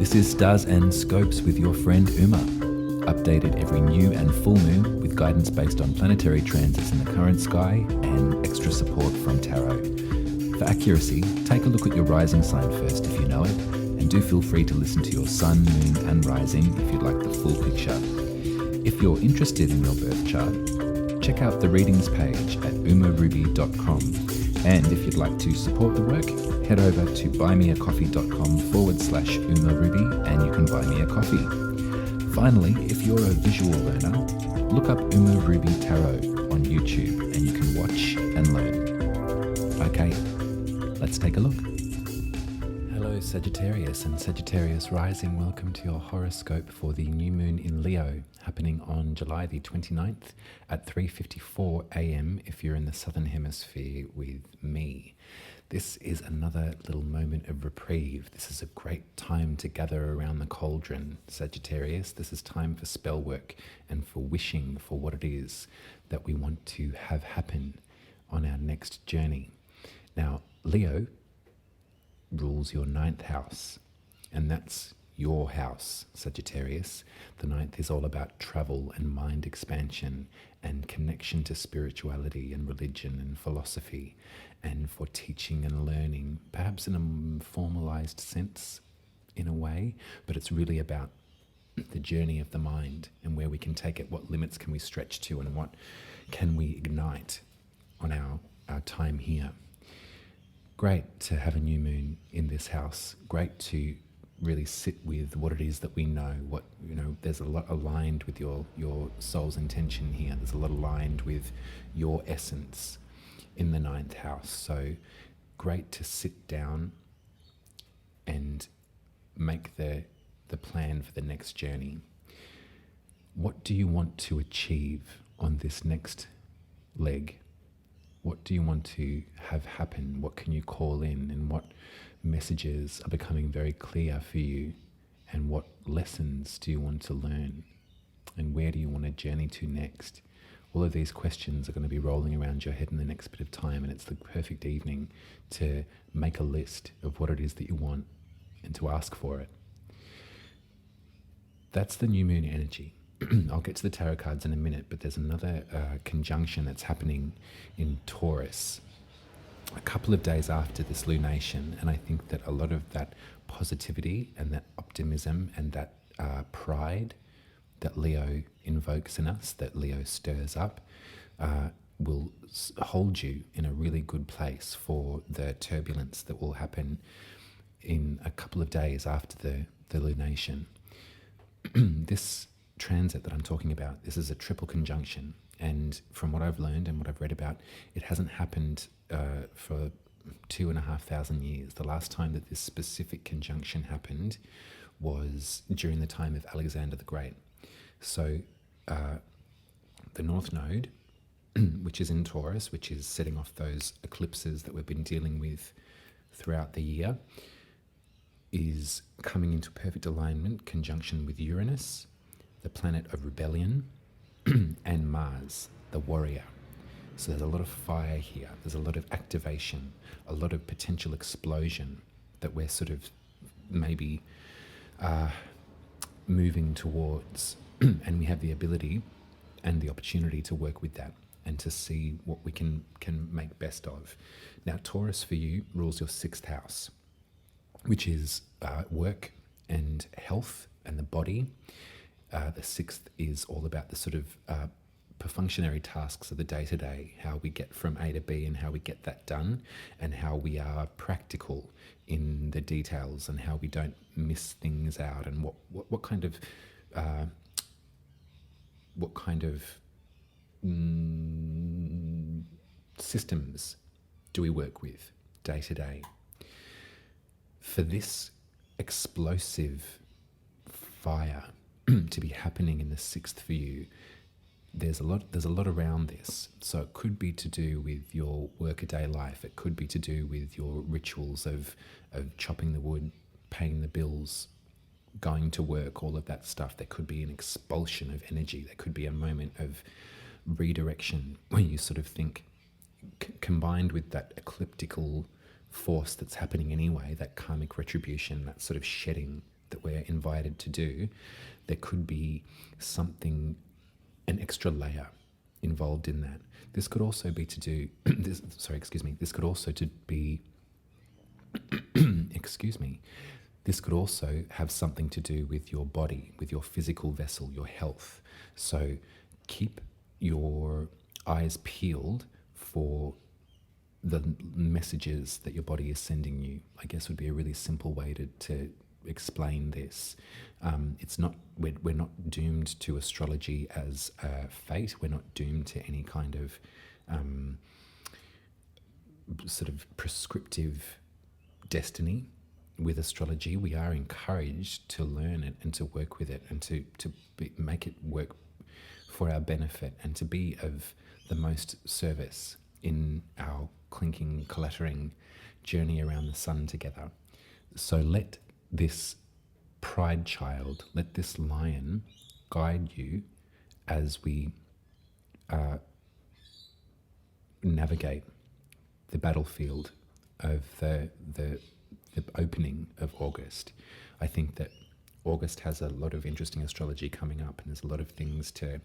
This is Stars and Scopes with your friend Uma, updated every new and full moon with guidance based on planetary transits in the current sky and extra support from tarot. For accuracy, take a look at your rising sign first if you know it, and do feel free to listen to your sun, moon and rising if you'd like the full picture. If you're interested in your birth chart, check out the readings page at umaruby.com. And if you'd like to support the work, head over to buymeacoffee.com/umaruby and you can buy me a coffee. Finally, if you're a visual learner, look up Uma Ruby Tarot on YouTube and you can watch and learn. Okay, let's take a look. Hello Sagittarius and Sagittarius rising, welcome to your horoscope for the new moon in Leo, happening on July the 29th at 3:54 a.m. if you're in the southern hemisphere with me. This is another little moment of reprieve. This is a great time to gather around the cauldron, Sagittarius. This is time for spell work and for wishing for what it is that we want to have happen on our next journey. Now, Leo rules your 9th house, and that's your house, Sagittarius. The 9th is all about travel and mind expansion and connection to spirituality and religion and philosophy, and for teaching and learning, perhaps in a formalized sense in a way, but it's really about the journey of the mind and where we can take it, what limits can we stretch to, and what can we ignite on our time here. Great to have a new moon in this house. Great to really sit with what it is that we know. There's a lot aligned with your soul's intention here. There's a lot aligned with your essence in the 9th house. So great to sit down and make the plan for the next journey. What do you want to achieve on this next leg? What do you want to have happen? What can you call in? And what messages are becoming very clear for you? And what lessons do you want to learn? And where do you want to journey to next? All of these questions are going to be rolling around your head in the next bit of time, and it's the perfect evening to make a list of what it is that you want and to ask for it. That's the new moon energy. I'll get to the tarot cards in a minute, but there's another conjunction that's happening in Taurus a couple of days after this lunation, and I think that a lot of that positivity and that optimism and that pride that Leo invokes in us, that Leo stirs up, will hold you in a really good place for the turbulence that will happen in a couple of days after the lunation. This transit that I'm talking about, this is a triple conjunction, and from what I've learned and what I've read about, it hasn't happened for 2,500 years. The last time that this specific conjunction happened was during the time of Alexander the Great. So the North Node, which is in Taurus, which is setting off those eclipses that we've been dealing with throughout the year, is coming into perfect alignment, conjunction with Uranus, the planet of rebellion, and Mars, the warrior. So there's a lot of fire here. There's a lot of activation, a lot of potential explosion that we're sort of maybe moving towards. And we have the ability and the opportunity to work with that and to see what we can make best of. Now, Taurus for you rules your 6th house, which is work and health and the body. The 6th is all about the sort of perfunctionary tasks of the day-to-day, how we get from A to B and how we get that done, and how we are practical in the details and how we don't miss things out, and what kind of systems do we work with day to day. For this explosive fire to be happening in the 6th for you, there's a lot around this. So it could be to do with your workaday life. It could be to do with your rituals of chopping the wood, paying the bills, going to work, all of that stuff. There could be an expulsion of energy. There could be a moment of redirection where you sort of think, combined with that ecliptical force that's happening anyway, that karmic retribution, that sort of shedding that we're invited to do, there could be something, an extra layer involved in that. This could also be to do, this could also to be, this could also have something to do with your body, with your physical vessel, your health. So keep your eyes peeled for the messages that your body is sending you, I guess would be a really simple way to explain this. It's not, we're not doomed to astrology as a fate. We're not doomed to any kind of sort of prescriptive destiny with astrology. We are encouraged to learn it and to work with it and to make it work for our benefit and to be of the most service in our clinking, clattering journey around the sun together. So let this pride child, let this lion guide you as we navigate the battlefield of the opening of August. I think that August has a lot of interesting astrology coming up, and there's a lot of things to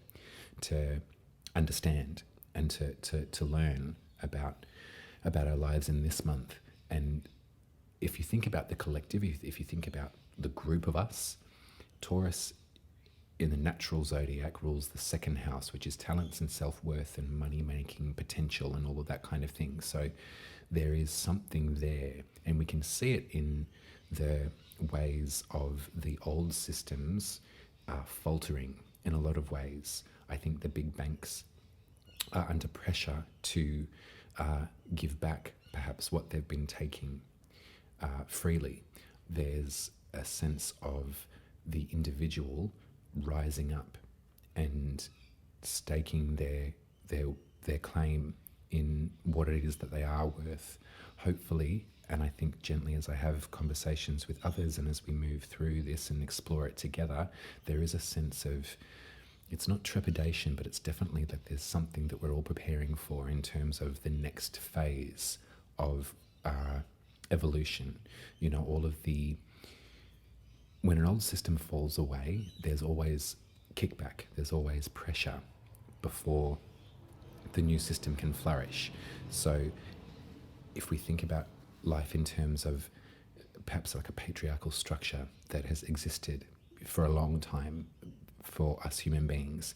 understand and to learn about our lives in this month. And if you think about the collective, if you think about the group of us, Taurus in the natural zodiac rules the second house, which is talents and self-worth and money-making potential and all of that kind of thing. So there is something there, and we can see it in the ways of the old systems faltering in a lot of ways. I think the big banks are under pressure to give back perhaps what they've been taking freely. There's a sense of the individual rising up and staking their claim in what it is that they are worth, hopefully. And I think gently, as I have conversations with others and as we move through this and explore it together, there is a sense of, it's not trepidation, but it's definitely that there's something that we're all preparing for in terms of the next phase of evolution. You know, all of the, when an old system falls away, there's always kickback, there's always pressure before the new system can flourish. So if we think about life in terms of perhaps like a patriarchal structure that has existed for a long time for us human beings,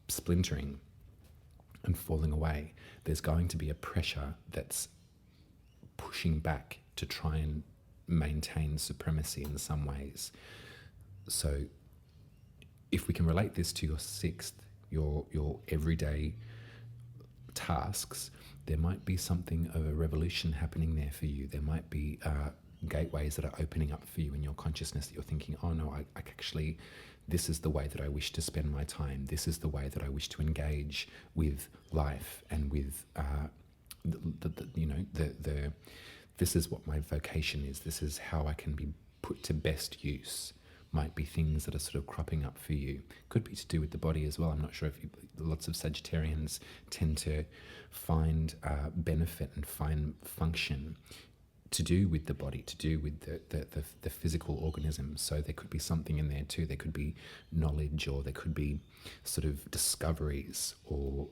splintering and falling away, there's going to be a pressure that's pushing back to try and maintain supremacy in some ways. So if we can relate this to your sixth, your everyday tasks, there might be something of a revolution happening there for you. There might be gateways that are opening up for you in your consciousness that you're thinking, oh no, I actually, this is the way that I wish to spend my time. This is the way that I wish to engage with life and with this is what my vocation is. This is how I can be put to best use. Might be things that are sort of cropping up for you. Could be to do with the body as well. I'm not sure if lots of Sagittarians tend to find benefit and find function to do with the body, to do with the physical organism. So there could be something in there too. There could be knowledge, or there could be sort of discoveries or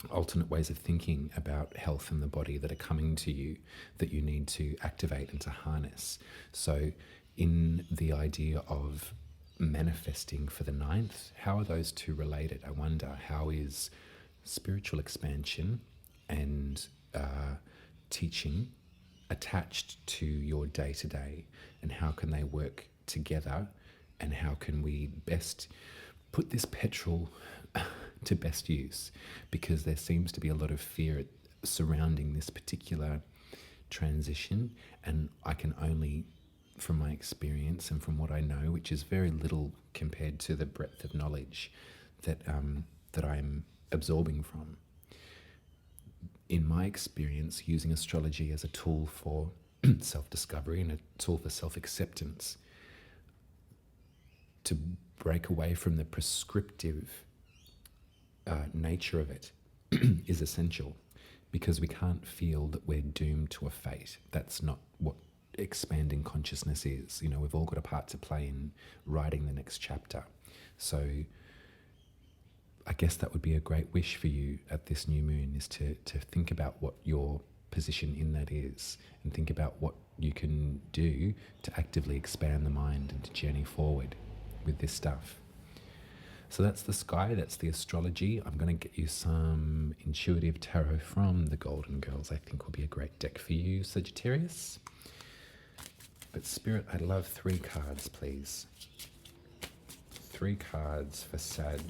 alternate ways of thinking about health and the body that are coming to you that you need to activate and to harness. So in the idea of manifesting for the ninth, how are those two related? I wonder, how is spiritual expansion and teaching attached to your day-to-day, and how can they work together, and how can we best put this petrol to best use? Because there seems to be a lot of fear surrounding this particular transition, and I can only, from my experience and from what I know, which is very little compared to the breadth of knowledge that I'm absorbing from, in my experience, using astrology as a tool for self-discovery and a tool for self-acceptance, to break away from the prescriptive nature of it is essential, because we can't feel that we're doomed to a fate. That's not what expanding consciousness is. You know, we've all got a part to play in writing the next chapter. So I guess that would be a great wish for you at this new moon, is to think about what your position in that is, and think about what you can do to actively expand the mind and to journey forward with this stuff. So that's the sky, that's the astrology. I'm going to get you some intuitive tarot from the Golden Girls. I think will be a great deck for you, Sagittarius. But Spirit, I'd love 3 cards, please. 3 cards for Sag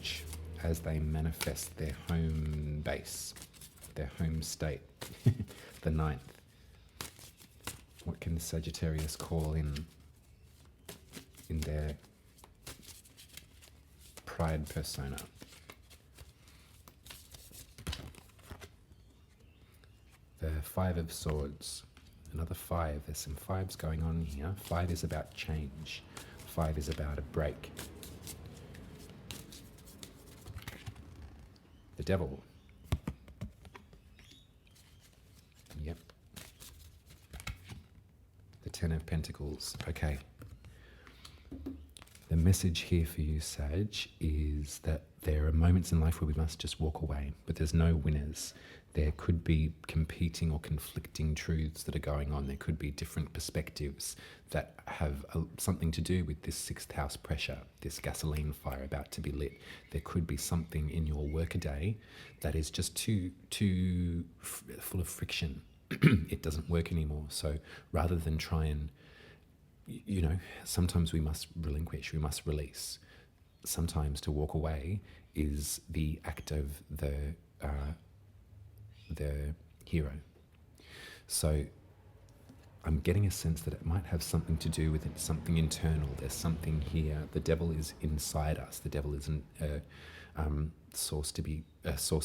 as they manifest their home base, their home state, the 9th. What can Sagittarius call in their pride persona? The 5 of Swords, another 5. There's some 5s going on here. 5 is about change. 5 is about a break. The Devil. Yep. The 10 of Pentacles. Okay. The message here for you, Sag, is that there are moments in life where we must just walk away, but there's no winners. There could be competing or conflicting truths that are going on. There could be different perspectives that have something to do with this 6th house pressure, this gasoline fire about to be lit. There could be something in your workaday that is just too full of friction. It doesn't work anymore. So rather than try and, you know, sometimes we must relinquish, we must release. Sometimes to walk away is the act of the hero. So I'm getting a sense that it might have something to do with it, something internal. There's something here. The devil is inside us. The devil isn't a source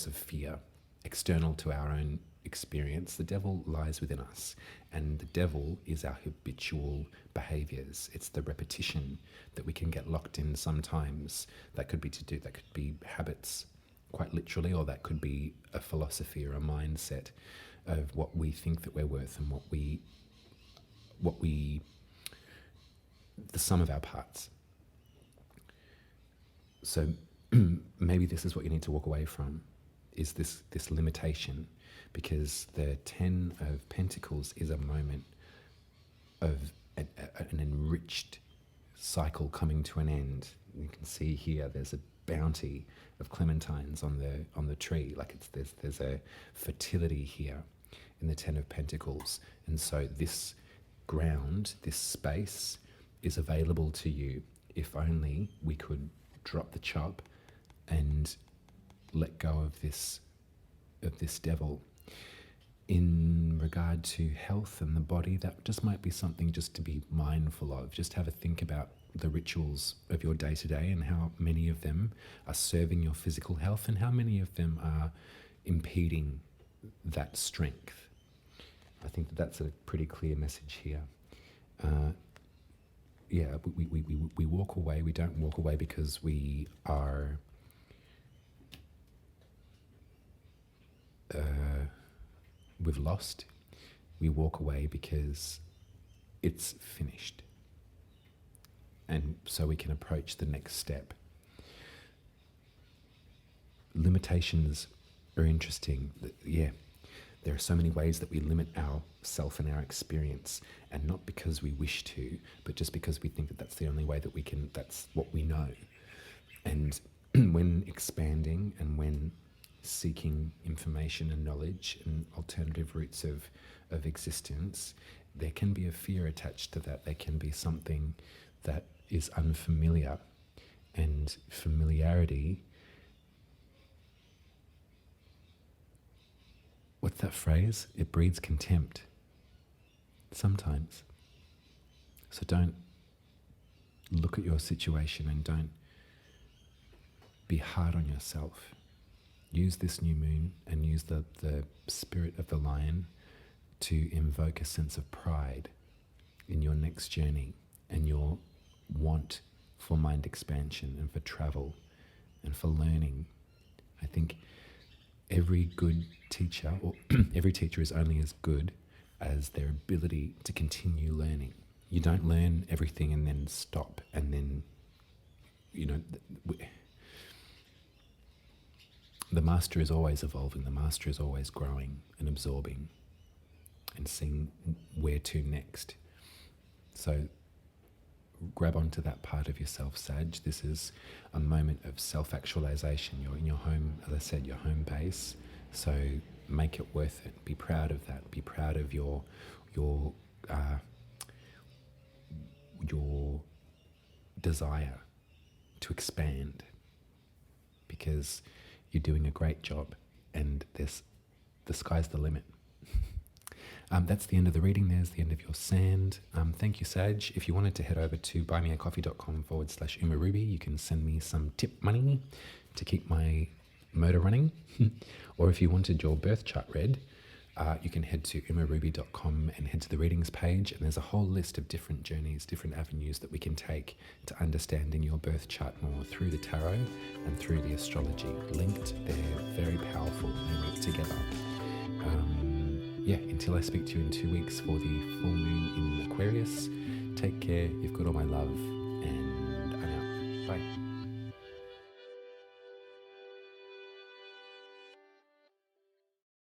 of fear, external to our own experience. The devil lies within us, and the devil is our habitual behaviors. It's the repetition that we can get locked in sometimes. That could be habits, quite literally, or that could be a philosophy or a mindset of what we think that we're worth, and the sum of our parts. So maybe this is what you need to walk away from, is this limitation, because the 10 of Pentacles is a moment of an enriched cycle coming to an end. You can see here there's a bounty of clementines on the tree, like there's a fertility here in the 10 of Pentacles, and so this ground, this space is available to you if only we could drop the chop and let go of this devil. In regard to health and the body, that just might be something just to be mindful of. Just have a think about the rituals of your day-to-day and how many of them are serving your physical health and how many of them are impeding that strength. I think that that's a pretty clear message here. We walk away. We don't walk away because we've lost. We walk away because it's finished, and so we can approach the next step. Limitations are interesting. Yeah, there are so many ways that we limit ourself and our experience, and not because we wish to, but just because we think that that's the only way that we can, that's what we know. And when expanding and when seeking information and knowledge and alternative routes of existence, there can be a fear attached to that. There can be something that is unfamiliar, and familiarity, what's that phrase? It breeds contempt sometimes. So don't look at your situation and don't be hard on yourself. Use this new moon and use the spirit of the lion to invoke a sense of pride in your next journey and your want for mind expansion and for travel and for learning. I think every good teacher, or every teacher is only as good as their ability to continue learning. You don't learn everything and then stop, and then, the master is always evolving, the master is always growing and absorbing and seeing where to next. So grab onto that part of yourself, Sag. This is a moment of self-actualization. You're in your home, as I said, your home base. So make it worth it. Be proud of that. Be proud of your desire to expand, because you're doing a great job, and the sky's the limit. That's the end of the reading. There's the end of your sand. Thank you, Sag. If you wanted to head over to buymeacoffee.com/Uma Ruby, you can send me some tip money to keep my motor running. Or if you wanted your birth chart read, you can head to umaruby.com and head to the readings page, and there's a whole list of different journeys, different avenues that we can take to understanding your birth chart more through the tarot and through the astrology. Linked, they're very powerful, they work together. Until I speak to you in 2 weeks for the full moon in Aquarius, take care, you've got all my love, and I'm out. Bye.